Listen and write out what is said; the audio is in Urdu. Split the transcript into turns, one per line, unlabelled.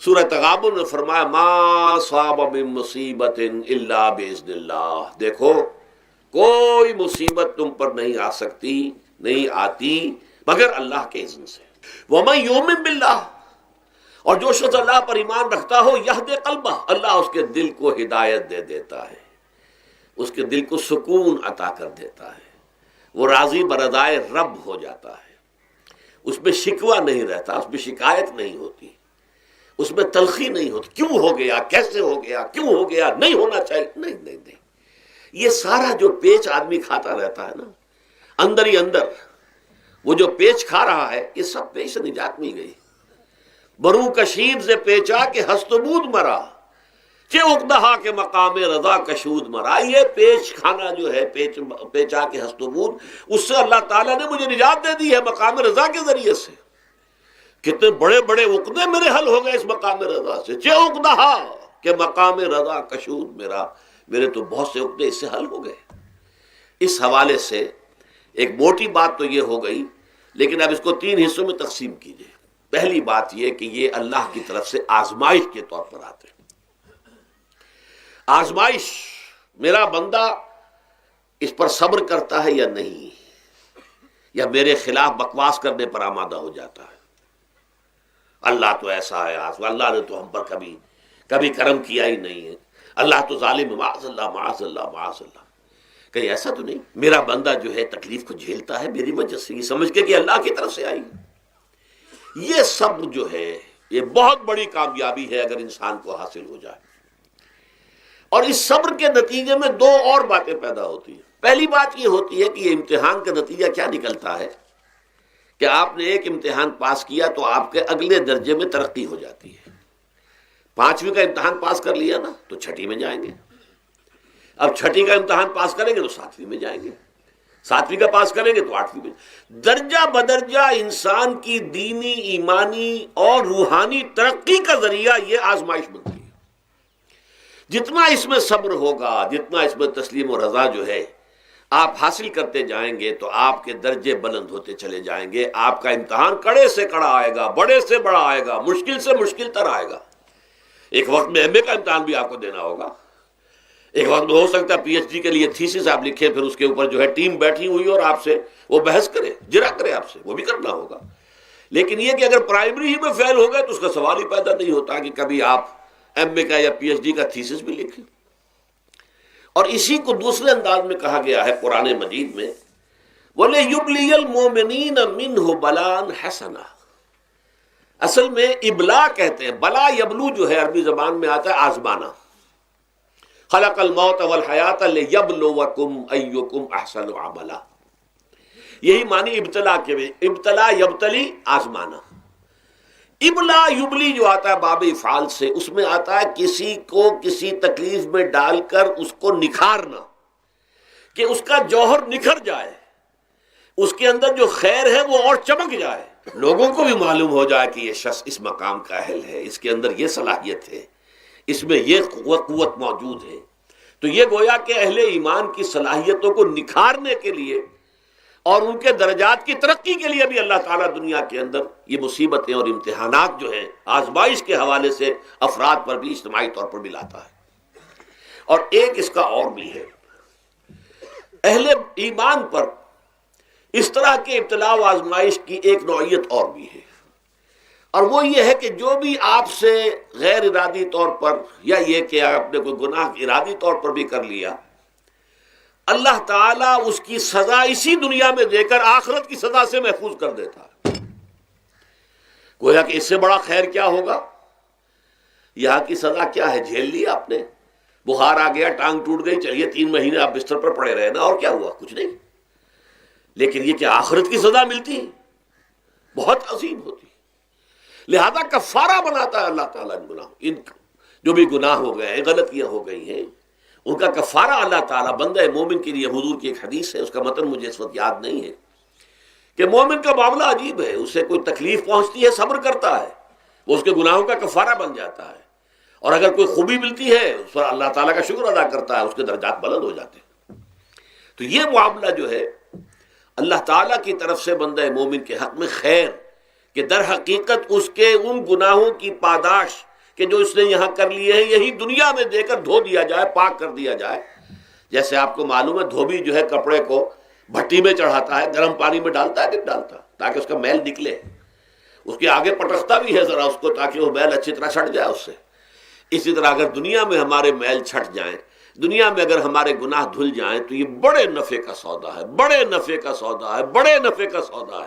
سورہ تغابن میں فرمایا ما صاب من مصیبت الا باذن اللہ، دیکھو کوئی مصیبت تم پر نہیں آ سکتی، نہیں آتی مگر اللہ کے اذن سے۔ ومن یؤمن باللہ، اور جو شخص اللہ پر ایمان رکھتا ہو یہد قلبہ، اللہ اس کے دل کو ہدایت دے دیتا ہے، اس کے دل کو سکون عطا کر دیتا ہے، وہ راضی برضائے رب ہو جاتا ہے، اس میں شکوہ نہیں رہتا، اس میں شکایت نہیں ہوتی، اس میں تلخی نہیں ہوتی، کیوں ہو گیا، کیسے ہو گیا، کیوں ہو گیا، نہیں ہونا چاہیے، نہیں۔ یہ سارا جو پیچ آدمی کھاتا رہتا ہے نا اندر ہی اندر، وہ جو پیچ کھا رہا ہے، یہ سب پیچ سے نجات مل گئی۔ برو کشید سے پیچا کہ ہست بود مرا، کہ اقدہا کے مقام رضا کشود مرا۔ یہ پیچ کھانا جو ہے، پیچا کے ہست بود، اس سے اللہ تعالیٰ نے مجھے نجات دے دی ہے مقام رضا کے ذریعے سے۔ کتنے بڑے بڑے عقدے میرے حل ہو گئے اس مقام رضا سے، کہ اقدہا کہ مقام رضا کشود میرا، میرے تو بہت سے عقدے اس سے حل ہو گئے۔ اس حوالے سے ایک موٹی بات تو یہ ہو گئی، لیکن اب اس کو 3 حصوں میں تقسیم کیجئے۔ پہلی بات یہ کہ یہ اللہ کی طرف سے آزمائش کے طور پر آتے ہیں۔ آزمائش، میرا بندہ اس پر صبر کرتا ہے یا نہیں، یا میرے خلاف بکواس کرنے پر آمادہ ہو جاتا ہے۔ اللہ تو ایسا ہے، اللہ نے تو ہم پر کبھی کرم کیا ہی نہیں ہے، اللہ تو ظالم، معاذ اللہ معاذ اللہ معاذ اللہ۔ کہیں ایسا تو نہیں، میرا بندہ جو ہے تکلیف کو جھیلتا ہے میری وجہ سے، یہ سمجھ کے کہ اللہ کی طرف سے آئی۔ یہ صبر جو ہے یہ بہت بڑی کامیابی ہے اگر انسان کو حاصل ہو جائے۔ اور اس صبر کے نتیجے میں 2 اور باتیں پیدا ہوتی ہیں۔ پہلی بات یہ ہوتی ہے کہ یہ امتحان کا نتیجہ کیا نکلتا ہے کہ آپ نے ایک امتحان پاس کیا تو آپ کے اگلے درجے میں ترقی ہو جاتی ہے۔ 5ویں کا امتحان پاس کر لیا نا تو 6ٹھی میں جائیں گے، اب 6ٹھی کا امتحان پاس کریں گے تو 7ویں میں جائیں گے، 7ویں کا پاس کریں گے تو 8ویں میں۔ درجہ بدرجہ انسان کی دینی، ایمانی اور روحانی ترقی کا ذریعہ یہ آزمائش بنتی ہے۔ جتنا اس میں صبر ہوگا، جتنا اس میں تسلیم و رضا جو ہے آپ حاصل کرتے جائیں گے تو آپ کے درجے بلند ہوتے چلے جائیں گے۔ آپ کا امتحان کڑے سے کڑا آئے گا، بڑے سے بڑا آئے گا، مشکل سے مشکل تر آئے گا۔ ایک وقت میں ایم اے کا امتحان بھی آپ کو دینا ہوگا، ایک وقت میں ہو سکتا ہے پی ایچ ڈی کے لیے تھیسس آپ لکھیں، پھر اس کے اوپر جو ہے ٹیم بیٹھی ہوئی اور آپ سے وہ بحث کرے، جرا کرے آپ سے، وہ بھی کرنا ہوگا۔ لیکن یہ کہ اگر پرائمری ہی میں فیل ہو گئے تو اس کا سوال ہی پیدا نہیں ہوتا کہ کبھی آپ ایم اے کا یا پی ایچ ڈی کا تھیسس بھی لکھیں۔ اور اسی کو دوسرے انداز میں کہا گیا ہے قرآن مجید میں، وَلِيُبْلِيَ الْمُؤْمِنِينَ مِنْهُ بَلَاءً حَسَنًا۔ اصل میں ابلا کہتے ہیں، بلا یبلو جو ہے عربی زبان میں آتا ہے آزمانا۔ خلق الموت والحیات لیبلوکم ایکم احسن عملا، یہی معنی ابتلا کے بھی، ابتلا یبتلی آزمانا۔ ابلا یبلی جو آتا ہے باب افعال سے، اس میں آتا ہے کسی کو کسی تکلیف میں ڈال کر اس کو نکھارنا، کہ اس کا جوہر نکھر جائے، اس کے اندر جو خیر ہے وہ اور چمک جائے، لوگوں کو بھی معلوم ہو جائے کہ یہ شخص اس مقام کا اہل ہے، اس کے اندر یہ صلاحیت ہے، اس میں یہ قوت موجود ہے۔ تو یہ گویا کہ اہل ایمان کی صلاحیتوں کو نکھارنے کے لیے اور ان کے درجات کی ترقی کے لیے بھی اللہ تعالیٰ دنیا کے اندر یہ مصیبتیں اور امتحانات جو ہیں آزمائش کے حوالے سے افراد پر بھی اجتماعی طور پر بھی لاتا ہے۔ اور ایک اس کا اور بھی ہے، اہل ایمان پر اس طرح کے ابتلاء و آزمائش کی ایک نوعیت اور بھی ہے، اور وہ یہ ہے کہ جو بھی آپ سے غیر ارادی طور پر یا یہ کہ آپ نے کوئی گناہ ارادی طور پر بھی کر لیا، اللہ تعالیٰ اس کی سزا اسی دنیا میں دے کر آخرت کی سزا سے محفوظ کر دیتا ہے۔ گویا کہ اس سے بڑا خیر کیا ہوگا؟ یہاں کی سزا کیا ہے؟ جھیل لی آپ نے، بخار آ گیا، ٹانگ ٹوٹ گئی، چلیے 3 مہینے آپ بستر پر پڑے رہے نا، اور کیا ہوا؟ کچھ نہیں۔ لیکن یہ کہ آخرت کی سزا ملتی بہت عظیم ہوتی، لہذا کفارہ بناتا ہے اللہ تعالیٰ ان گناہوں، ان جو بھی گناہ ہو گئے ہیں، غلطیاں ہو گئی ہیں، ان کا کفارہ اللہ تعالیٰ بندہ مومن کے لیے۔ حضور کی ایک حدیث ہے، اس کا متن مجھے اس وقت یاد نہیں ہے، کہ مومن کا معاملہ عجیب ہے، اسے کوئی تکلیف پہنچتی ہے صبر کرتا ہے، وہ اس کے گناہوں کا کفارہ بن جاتا ہے، اور اگر کوئی خوبی ملتی ہے اس پر اللہ تعالیٰ کا شکر ادا کرتا ہے، اس کے درجات بلند ہو جاتے ہیں۔ تو یہ معاملہ جو ہے اللہ تعالیٰ کی طرف سے بندہ مومن کے حق میں خیر، کہ در حقیقت اس کے ان گناہوں کی پاداش کہ جو اس نے یہاں کر لیے ہیں یہی دنیا میں دے کر دھو دیا جائے، پاک کر دیا جائے۔ جیسے آپ کو معلوم ہے دھوبی جو ہے کپڑے کو بھٹی میں چڑھاتا ہے، گرم پانی میں ڈالتا ہے کہ ڈالتا، تاکہ اس کا میل نکلے، اس کے آگے پٹکتا بھی ہے ذرا اس کو تاکہ وہ میل اچھی طرح چھٹ جائے اس سے۔ اسی طرح اگر دنیا میں ہمارے میل چھٹ جائیں، دنیا میں اگر ہمارے گناہ دھل جائیں تو یہ بڑے نفع کا سودا ہے، بڑے نفع کا سودا ہے، بڑے نفع کا سودا ہے۔